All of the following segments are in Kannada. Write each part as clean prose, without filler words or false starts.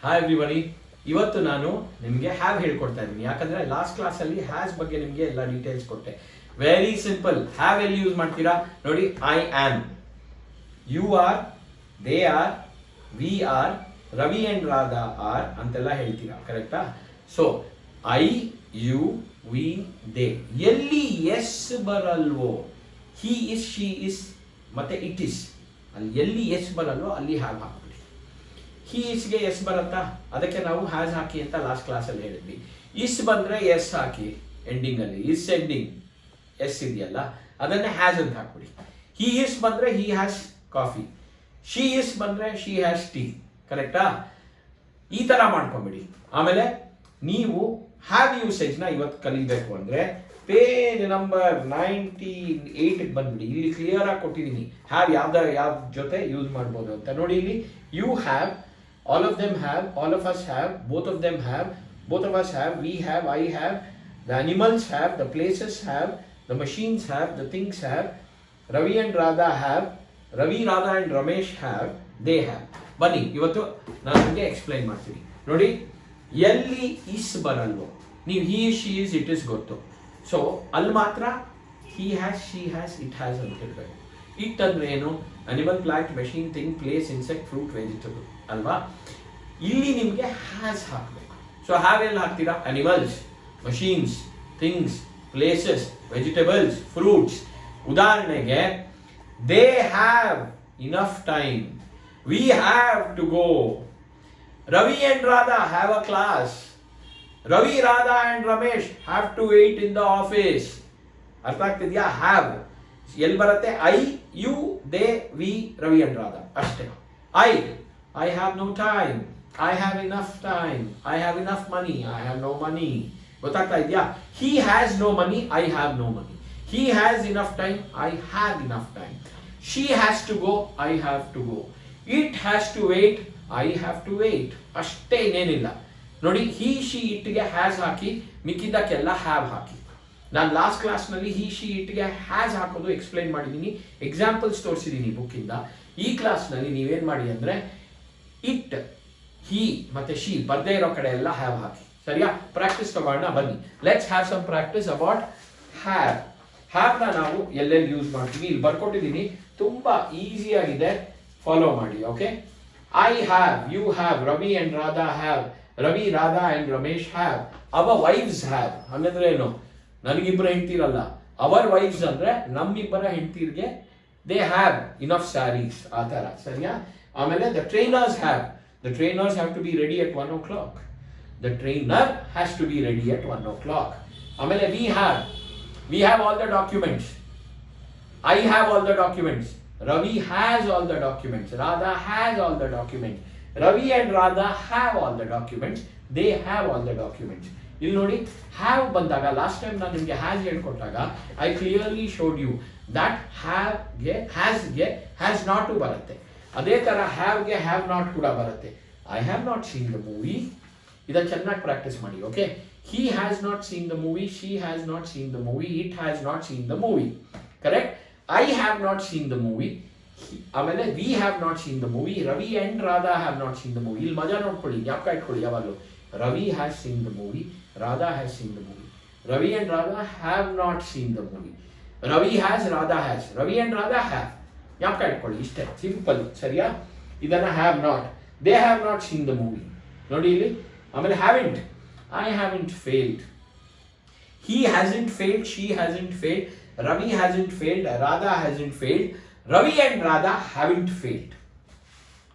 Hi everybody. ಇವತ್ತು ನಾನು ನಿಮಗೆ ಹ್ಯಾವ್ ಹೇಳ್ಕೊಡ್ತಾ ಇದ್ದೀನಿ. ಯಾಕಂದ್ರೆ ಲಾಸ್ಟ್ ಕ್ಲಾಸಲ್ಲಿ ಹ್ಯಾಸ್ ಬಗ್ಗೆ ನಿಮಗೆ ಎಲ್ಲ ಡೀಟೇಲ್ಸ್ ಕೊಟ್ಟೆ. Very simple. ಹ್ಯಾವ್ ಎಲ್ಲಿ ಯೂಸ್ ಮಾಡ್ತೀರಾ ನೋಡಿ. I am, you are, they are, we are, Ravi and Radha are ಅಂತೆಲ್ಲ ಹೇಳ್ತೀರಾ, ಕರೆಕ್ಟಾ? So I, you, we, they. ಎಲ್ಲಿ ಎಸ್ ಬರಲ್ವೋ, ಹಿ ಇಸ್, ಶಿ ಇಸ್ ಮತ್ತೆ ಇಟ್ ಇಸ್, ಅಲ್ಲಿ ಎಲ್ಲಿ ಎಸ್ ಬರಲ್ವೋ ಅಲ್ಲಿ ಹ್ಯಾವ್ ಹಾಕ್ಬಿಡಿ. ಹಿ ಇಸ್ಗೆ ಎಸ್ ಬರುತ್ತಾ, ಅದಕ್ಕೆ ನಾವು ಹ್ಯಾಸ್ ಹಾಕಿ ಅಂತ ಲಾಸ್ಟ್ ಕ್ಲಾಸಲ್ಲಿ ಹೇಳಿದ್ವಿ. ಇಸ್ ಬಂದ್ರೆ ಎಸ್ ಹಾಕಿ ಎಂಡಿಂಗ್ ಅಲ್ಲಿ. ಇಸ್ ಎಂಡಿಂಗ್ ಎಸ್ ಇದೆಯಲ್ಲ, ಅದನ್ನೇ ಹ್ಯಾಸ್ ಅಂತ ಹಾಕ್ಬಿಡಿ. ಹಿ ಇಸ್ ಬಂದ್ರೆ he has coffee, she is ಬಂದ್ರೆ ಶಿ ಹ್ಯಾಸ್ ಟೀ, ಕರೆಕ್ಟಾ? ಈ ತರ ಮಾಡ್ಕೊಂಬಿಡಿ. ಆಮೇಲೆ ನೀವು ಹ್ಯಾವ್ ಯೂಸೇಜ್ ನ ಇವತ್ತು ಕಲಿಬೇಕು ಅಂದ್ರೆ ಪೇಜ್ ನಂಬರ್ 98 ಬಂದ್ಬಿಡಿ. ಇಲ್ಲಿ ಕ್ಲಿಯರ್ ಆಗಿ ಕೊಟ್ಟಿದ್ದೀನಿ ಹ್ಯಾವ್ ಯಾವ ಜೊತೆ ಯೂಸ್ ಮಾಡ್ಬೋದು ಅಂತ. ನೋಡಿ ಇಲ್ಲಿ, you have, all of them have, all of us have, both of them have, both of us have, we have, I have, the animals have, the places have, the machines have, the things have, Ravi and Radha have, Ravi, Radha and Ramesh have, they have. ಬನ್ನಿ ಇವತ್ತು ನಾನು ನಿಮಗೆ ಎಕ್ಸ್ಪ್ಲೈನ್ ಮಾಡ್ತೀನಿ. ನೋಡಿ, ಎಲ್ಲಿ ಇಸ್ ಬರಲ್ವೋ, ನೀವು he, she is, it is ಗೊತ್ತು. ಸೊ ಅಲ್ಲಿ ಮಾತ್ರ he has, she has, it has ಅಂತ ಹೇಳ್ಬೇಕು. ಇಟ್ ಅಂದ್ರೆ ಏನು? Animal, plant, machine, thing, place, insect, fruit, vegetable ಅಲ್ವಾ? ಇಲ್ಲಿ ನಿಮಗೆ ಹ್ಯಾಸ್ ಹಾಕಬೇಕು. ಸೊ ಹ್ಯಾವ್ ಎಲ್ಲಿ ಹಾಕ್ತೀರಾ? Animals, machines, things, places, vegetables, fruits. ಉದಾಹರಣೆಗೆ, they have enough time, we have to go, Ravi and Radha have a class, Ravi, Radha and Ramesh have to wait in the office. ಅರ್ಥ ಆಗ್ತಿದ್ಯಾ? ಹ್ಯಾವ್ ಎಲ್ಲಿ ಬರುತ್ತೆ? I, you, they, we, Ravi and Radha ಅಷ್ಟೇ. I have no time, I have enough time, I have enough money, I have no money. ಗೊತ್ತಾಗ್ತಾ ಇದೆಯಾ? He has no money, I have no money. He has enough time, I have enough time. She has to go, I have to go. It has to wait, I have to wait. ಅಷ್ಟೇ, ಇನ್ನೇನಿಲ್ಲ. ನೋಡಿ, ಹಿ, ಶಿ, ಇಟ್ಗೆ ಹ್ಯಾಸ್ ಹಾಕಿ, ಮಿಕ್ಕಿದ್ದಕ್ಕೆಲ್ಲ ಹ್ಯಾವ್ ಹಾಕಿ. ನಾನು ಲಾಸ್ಟ್ ಕ್ಲಾಸ್ನಲ್ಲಿ ಹಿ, ಶಿ, ಇಟ್ಗೆ ಹ್ಯಾಸ್ ಹಾಕೋದು ಎಕ್ಸ್ಪ್ಲೈನ್ ಮಾಡಿದ್ದೀನಿ, ಎಕ್ಸಾಂಪಲ್ಸ್ ತೋರಿಸಿದ್ದೀನಿ ಬುಕ್ಕಿಂದ. ಈ ಕ್ಲಾಸ್ನಲ್ಲಿ ನೀವೇನು ಮಾಡಿ ಅಂದರೆ ಇಟ್, ಹಿ ಮತ್ತೆ ಶಿ ಬರ್ದೇ ಇರೋ ಕಡೆ ಎಲ್ಲ ಹ್ಯಾವ್ ಹಾಕಿ. ಸರಿಯಾ? ಪ್ರಾಕ್ಟೀಸ್ ತಗೋಣ ಬನ್ನಿ. Let's have some practice about have. ಹ್ಯಾವ್ನ ನಾವು ಎಲ್ಲೆಲ್ಲಿ ಯೂಸ್ ಮಾಡ್ತೀವಿ ಇಲ್ಲಿ ಬರ್ಕೊಟ್ಟಿದ್ದೀನಿ, ತುಂಬಾ ಈಸಿ ಆಗಿದೆ, ಫಾಲೋ ಮಾಡಿ. Okay, I have, you have, Ravi and Radha have, Ravi, Radha and Ramesh have, our wives have. ಹಂಗಂದ್ರೆ ಏನು? ನನಗಿಬ್ಬರ ಹೆಂಡ್ತಿರಲ್ಲ, ಅವರ್ ವೈಫ್ಸ್ ಅಂದ್ರೆ ನಮ್ಮಿಬ್ಬರ ಹೆಂಡ್ತಿರ್ಗೆ ದೇ ಹ್ಯಾವ್ ಇನಫ್ ಸ್ಯಾರೀಸ್, ಆ ತರ. ಸರಿಯಾ? ಆಮೇಲೆ the trainers have, the trainers have to be ready at 1 o'clock, the trainer has to be ready at 1 o'clock. ಆಮೇಲೆ we have all the documents, I have all the documents, Ravi has all the documents, Radha has all the documents, Ravi and Radha have all the documents, they have all the documents. ಇಲ್ಲಿ ನೋಡಿ, ಹ್ಯಾವ್ ಬಂದಾಗ ಲಾಸ್ಟ್ ಟೈಮ್ ನಾನು ನಿಮಗೆ ಹ್ಯಾಸ್ ಹೇಳ್ಕೊಟ್ಟಾಗ I clearly showed you that ಹ್ಯಾವ್ಗೆ ಹ್ಯಾಸ್ ನಾಟ್ ಬರುತ್ತೆ. ಅದೇ ತರ ಹ್ಯಾವ್ಗೆ ಹ್ಯಾವ್ ನಾಟ್ ಕೂಡ ಬರುತ್ತೆ. I have not seen the movie, ಇದನ್ನು ಚೆನ್ನಾಗಿ ಪ್ರಾಕ್ಟೀಸ್ ಮಾಡಿ. Okay, he has not seen the movie, she has not seen the movie, it has not seen the movie, correct? I have not seen the movie, ಆಮೇಲೆ we have not seen the movie, Ravi and Radha have not seen the movie. ಇಲ್ಲಿ ಮಜಾ ನೋಡ್ಕೊಳ್ಳಿ, ಜ್ಞಾಪಕ ಇಟ್ಕೊಳ್ಳಿ ಯಾವಾಗಲೂ. Ravi has seen the movie, Radha has seen the movie, Ravi and Radha have not seen the movie, Ravi has, Radha has, Ravi and Radha have. ಜ್ಞಾಪಕ ಇಟ್ಕೊಳ್ಳಿ, ಇಷ್ಟೇ ಸಿಂಪಲ್. ಸರಿಯಾ? ಇದನ್ನ have not, they have not seen the movie. ನೋಡಿ ಇಲ್ಲಿ. ಆಮೇಲೆ haven't, I haven't failed, he hasn't failed, she hasn't failed, Ravi hasn't failed, Radha hasn't failed, Ravi and Radha haven't failed.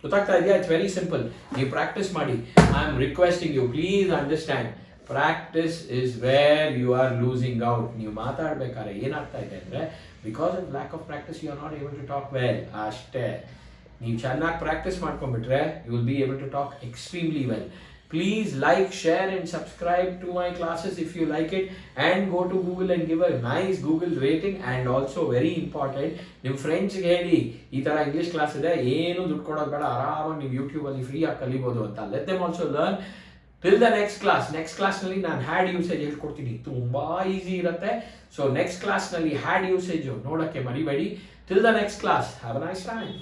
ಗೊತ್ತಾಗ್ತಾ ಇದೆಯಾ? It's very simple. ನೀವು ಪ್ರಾಕ್ಟೀಸ್ ಮಾಡಿ. I am requesting you, please understand, practice is where you are losing out. ನೀವು ಮಾತಾಡ್ಬೇಕಾದ್ರೆ ಏನಾಗ್ತಾ ಇದೆ ಅಂದ್ರೆ, because of lack of practice you are not able to talk well. ಅಷ್ಟೇ. ನೀವು ಚೆನ್ನಾಗಿ ಪ್ರಾಕ್ಟೀಸ್ ಮಾಡ್ಕೊಂಡ್ಬಿಟ್ರೆ you will be able to talk extremely well. Please like, share and subscribe to my classes if you like it, and go to Google and give a nice Google rating. And also very important, ನಿಮ್ಮ ಫ್ರೆಂಡ್ಸ್ಗೆ ಹೇಳಿ ಈ ಥರ ಇಂಗ್ಲೀಷ್ ಕ್ಲಾಸ್ ಇದೆ, ಏನು ದುಡ್ಡು ಕೊಡೋದು ಬೇಡ, ಆರಾಮಾಗಿ ನೀವು ಯೂಟ್ಯೂಬಲ್ಲಿ ಫ್ರೀಯಾಗಿ ಕಲಿಬೋದು ಅಂತ. Let them also learn. Till the next class. Next ಕ್ಲಾಸ್ನಲ್ಲಿ ನಾನು ಹ್ಯಾಡ್ ಯೂಸೇಜ್ ಹೇಳ್ಕೊಡ್ತೀನಿ, ತುಂಬ ಈಸಿ ಇರುತ್ತೆ. ಸೊ ನೆಕ್ಸ್ಟ್ ಕ್ಲಾಸ್ನಲ್ಲಿ ಹ್ಯಾಡ್ ಯೂಸೇಜ್ ನೋಡೋಕ್ಕೆ ಮರಿಬೇಡಿ. Till the next class, have a nice time.